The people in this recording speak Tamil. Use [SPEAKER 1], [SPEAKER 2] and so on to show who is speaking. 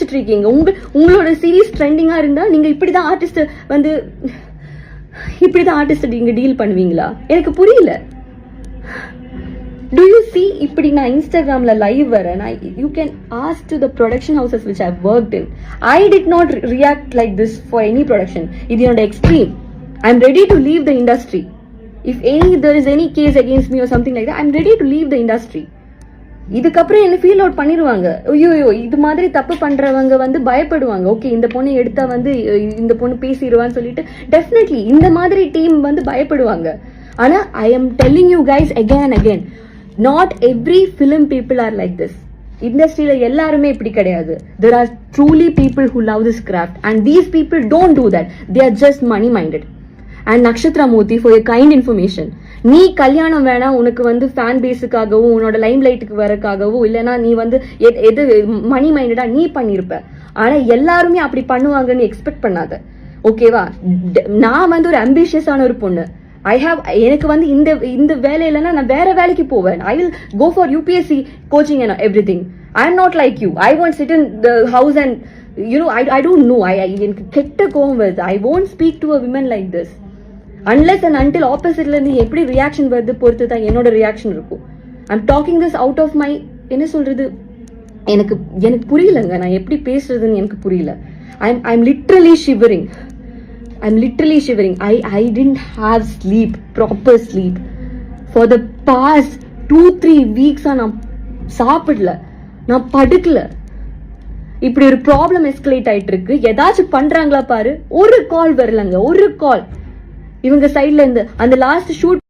[SPEAKER 1] நினைச்சிட்டு இருக்கீங்க? உங்களோட சீரீஸ் ட்ரெண்டிங்கா இருந்தா நீங்க இப்படிதான் ஆர்டிஸ்ட் வந்து இப்படிதான் ஆர்டிஸ்ட் நீங்க டீல் பண்ணுவீங்களா? எனக்கு புரியல. Do you see இப்படி நான் இன்ஸ்டாகிராம்ல லைவ் வரேன். You can ask to the production houses which I've worked in. I did not react like this for any production. இது என்னோட extreme. I'm ready to leave the industry. If there is any case against me or something like that, I'm ready to leave the industry. இதுக்கப்புறம் என்ன ஃபீல் அவுட் பண்ணிடுவாங்க. ஐயோ இது மாதிரி தப்பு பண்றவங்க வந்து பயப்படுவாங்க. ஓகே இந்த பொண்ணு எடுத்தா வந்து இந்த பொண்ணு பேசிடுவான்னு சொல்லிட்டு டெஃபினெட்லி இந்த மாதிரி டீம் வந்து பயப்படுவாங்க. ஆனா I am telling you guys again, not every film people are like this. இண்டஸ்ட்ரியில எல்லாருமே இப்படி கிடையாது. There are truly people who love this craft and these people don't do that. They are just money minded. And Nakshatra Murthy, for your kind information, நீ கல்யாணம் வேணா உனக்கு வந்து ஃபேன் பேஸுக்காகவும் உன்னோட லைம் லைட்டுக்கு வரக்காகவும் இல்லைன்னா நீ வந்து எது மணி மைண்டடா நீ பண்ணிருப்ப. ஆனா எல்லாருமே அப்படி பண்ணுவாங்கன்னு எக்ஸ்பெக்ட் பண்ணாத. ஓகேவா? நான் வந்து ஒரு அம்பிஷியஸான ஒரு பொண்ணு. எனக்கு வந்து இந்த வேலை இல்லைன்னா நான் வேற வேலைக்கு போவேன். I will go for UPSC coaching and everything. I am not like you. I want sit in the house and I don't know. எனக்கு கெட்ட கோவம் வருது. I won't speak to a woman like this unless and until oppositeல இருந்து எப்படி ரியாக்ஷன் வருது பொறுத்து தான் என்னோட ரியாக்ஷன் இருக்கும். I'm talking this out of my என்ன சொல்றது, எனக்கு புரியலங்க. நான் எப்படி பேசுறதுன்னு எனக்கு புரியல. I'm literally shivering. I didn't have sleep, proper sleep for the past 2-3 weeks. நான் சாப்பிடல, நான் படுக்கல. இப்படி ஒரு ப்ராப்ளம் எஸ்கலேட் ஆயிட்டு இருக்கு. ஏதாச்சும் பண்றாங்களா பாரு. ஒரு கால் வரலங்க, ஒரு கால் இவங்க சைட்ல இருந்து. அந்த லாஸ்ட் ஷூட்